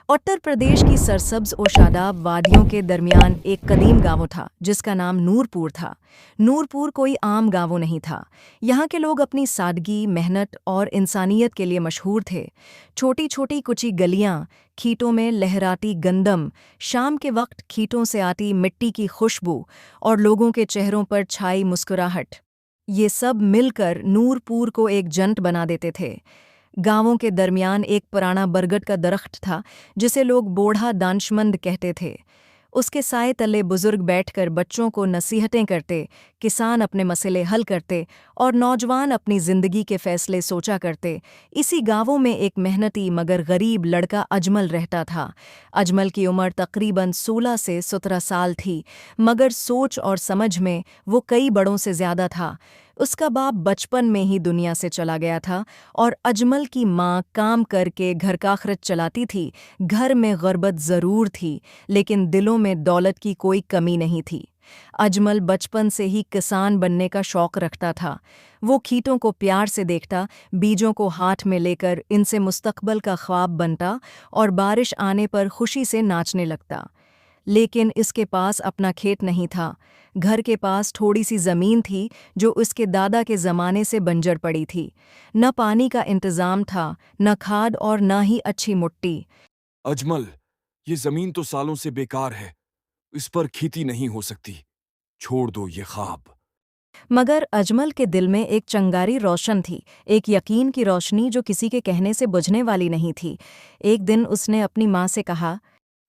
उत्तर प्रदेश की सरसब्ज और शादाब वादियों के दरमियान एक कदीम गांव था जिसका नाम नूरपुर था। नूरपुर कोई आम गांव नहीं था। यहाँ के लोग अपनी सादगी, मेहनत और इंसानियत के लिए मशहूर थे। छोटी छोटी कुची गलियाँ, खींटों में लहराती गंदम, शाम के वक्त खींटों से आती मिट्टी की खुशबू और लोगों के चेहरों पर छाई मुस्कुराहट, ये सब मिलकर नूरपुर को एक जंट बना देते थे। गांवों के दरमियान एक पुराना बरगद का दरख्त था जिसे लोग बूढ़ा दानशमंद कहते थे। उसके साए तले बुजुर्ग बैठकर बच्चों को नसीहतें करते, किसान अपने मसले हल करते और नौजवान अपनी जिंदगी के फैसले सोचा करते। इसी गांवों में एक मेहनती मगर गरीब लड़का अजमल रहता था। अजमल की उम्र तकरीबन 16 से 17 साल थी, मगर सोच और समझ में वो कई बड़ों से ज्यादा था। उसका बाप बचपन में ही दुनिया से चला गया था और अजमल की माँ काम करके घर का खर्च चलाती थी। घर में गुर्बत ज़रूर थी, लेकिन दिलों में दौलत की कोई कमी नहीं थी। अजमल बचपन से ही किसान बनने का शौक रखता था। वो खींटों को प्यार से देखता, बीजों को हाथ में लेकर इनसे मुस्तकबल का ख्वाब बनता और बारिश आने पर खुशी से नाचने लगता। लेकिन इसके पास अपना खेत नहीं था। घर के पास थोड़ी सी जमीन थी जो उसके दादा के ज़माने से बंजर पड़ी थी। न पानी का इंतज़ाम था, न खाद और न ही अच्छी मिट्टी। अजमल, ये जमीन तो सालों से बेकार है। इस पर खेती नहीं हो सकती। छोड़ दो ये ख्वाब। मगर अजमल के दिल में एक चंगारी रोशन थी, एक यकीन की रोशनी जो किसी के कहने से बुझने वाली नहीं थी। एक दिन उसने अपनी माँ से कहा,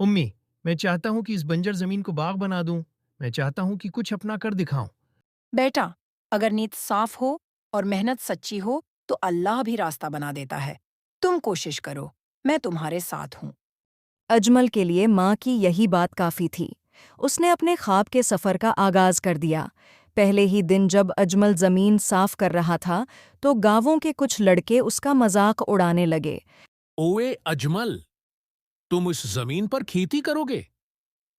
उम्मी, मैं चाहता हूँ कि इस बंजर जमीन को बाग बना दूं। मैं चाहता हूँ कि कुछ अपना कर दिखाऊं। बेटा, अगर नीयत साफ हो और मेहनत सच्ची हो तो अल्लाह भी रास्ता बना देता है। तुम कोशिश करो, मैं तुम्हारे साथ हूँ। अजमल के लिए माँ की यही बात काफ़ी थी। उसने अपने ख्वाब के सफ़र का आगाज़ कर दिया। पहले ही दिन जब अजमल ज़मीन साफ कर रहा था तो गांवों के कुछ लड़के उसका मजाक उड़ाने लगे। ओए अजमल, तुम इस जमीन पर खेती करोगे?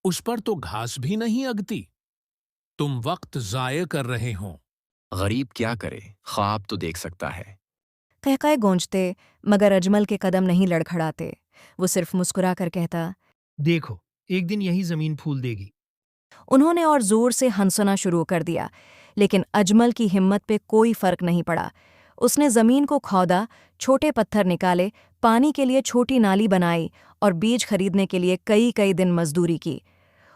उस पर तो घास भी नहीं अगती। तुम वक्त जाये कर रहे हो। गरीब क्या करे, ख्वाब तो देख सकता है। कहकाए गूंजते, मगर अजमल के कदम नहीं लड़खड़ाते। वो सिर्फ मुस्कुरा कर कहता। देखो, एक दिन यही जमीन फूल देगी। उन्होंने और जोर से हंसना शुरू कर दिया, लेकिन अजमल की हिम्मत पे कोई फर्क नहीं पड़ा। उसने जमीन को खोदा, छोटे पत्थर निकाले, पानी के लिए छोटी नाली बनाई और बीज खरीदने के लिए कई कई दिन मजदूरी की।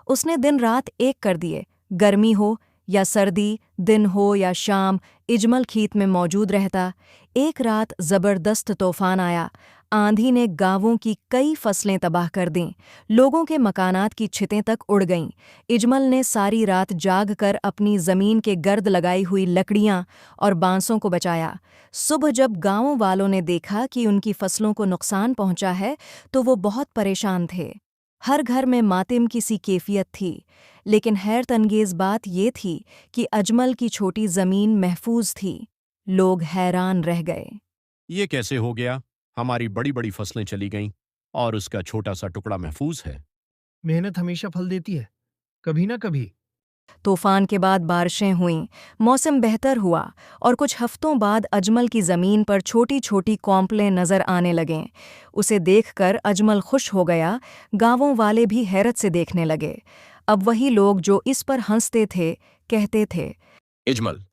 उसने दिन रात एक कर दिए। गर्मी हो या सर्दी, दिन हो या शाम, इजमल खीत में मौजूद रहता। एक रात जबरदस्त तूफान आया। आंधी ने गांवों की कई फसलें तबाह कर दीं। लोगों के मकानात की छितें तक उड़ गईं। इजमल ने सारी रात जाग कर अपनी जमीन के गर्द लगाई हुई लकड़ियां और बांसों को बचाया। सुबह जब गांवों वालों ने देखा कि उनकी फसलों को नुकसान पहुंचा है तो वो बहुत परेशान थे। हर घर में मातिम की सी कैफियत थी, लेकिन हैरत अंगेज बात ये थी कि अजमल की छोटी जमीन महफूज थी। लोग हैरान रह गए। ये कैसे हो गया? हमारी बड़ी बड़ी फसलें चली गईं और उसका छोटा सा टुकड़ा महफूज है। मेहनत हमेशा फल देती है, कभी ना कभी। तूफान के बाद बारिशें हुईं, मौसम बेहतर हुआ और कुछ हफ्तों बाद अजमल की ज़मीन पर छोटी छोटी कौंपलें नज़र आने लगें। उसे देखकर अजमल खुश हो गया। गांवों वाले भी हैरत से देखने लगे। अब वही लोग जो इस पर हंसते थे कहते थे, इजमल,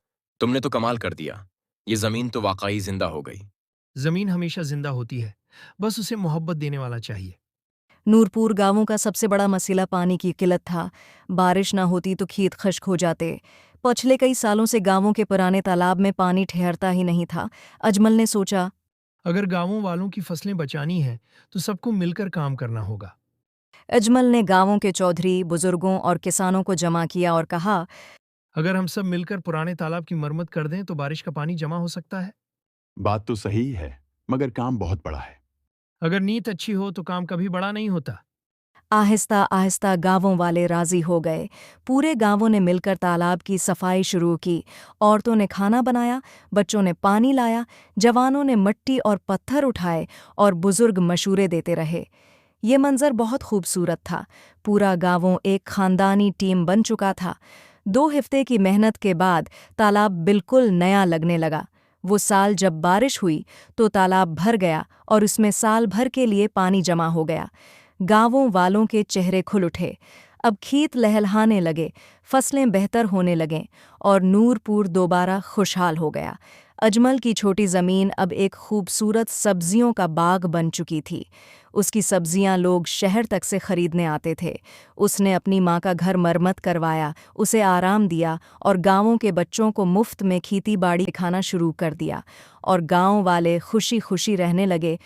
तुमने तो कमाल कर दिया। ये जमीन तो वाकई जिंदा हो गई। जमीन हमेशा जिंदा होती है, बस उसे मोहब्बत देने वाला चाहिए। नूरपुर गांवों का सबसे बड़ा मसला पानी की किल्लत था। बारिश न होती तो खेत खश्क हो जाते। पिछले कई सालों से गांवों के पुराने तालाब में पानी ठहरता ही नहीं था। अजमल ने सोचा। अगर गांवों वालों की फसलें बचानी हैं, तो सबको मिलकर काम करना होगा। अजमल ने गांवों के चौधरी, बुजुर्गों और किसानों को जमा किया और कहा, अगर हम सब मिलकर पुराने तालाब की मरम्मत कर दें तो बारिश का पानी जमा हो सकता है। बात तो सही है, मगर काम बहुत बड़ा है। अगर नीयत अच्छी हो तो काम कभी बड़ा नहीं होता। आहिस्ता आहिस्ता गांवों वाले राजी हो गए। पूरे गांवों ने मिलकर तालाब की सफाई शुरू की। औरतों ने खाना बनाया, बच्चों ने पानी लाया, जवानों ने मिट्टी और पत्थर उठाए और बुजुर्ग मशूरे देते रहे। ये मंजर बहुत खूबसूरत था। पूरा गांवों एक खानदानी टीम बन चुका था। 2 हफ्ते की मेहनत के बाद तालाब बिल्कुल नया लगने लगा। वो साल जब बारिश हुई तो तालाब भर गया और उसमें साल भर के लिए पानी जमा हो गया। गांवों वालों के चेहरे खुल उठे। अब खेत लहलहाने लगे, फसलें बेहतर होने लगें और नूरपुर दोबारा खुशहाल हो गया। अजमल की छोटी ज़मीन अब एक खूबसूरत सब्जियों का बाग बन चुकी थी। उसकी सब्जियां लोग शहर तक से खरीदने आते थे। उसने अपनी माँ का घर मरम्मत करवाया, उसे आराम दिया और गांवों के बच्चों को मुफ्त में खेती बाड़ी सिखाना शुरू कर दिया। और गांव वाले खुशी खुशी रहने लगे,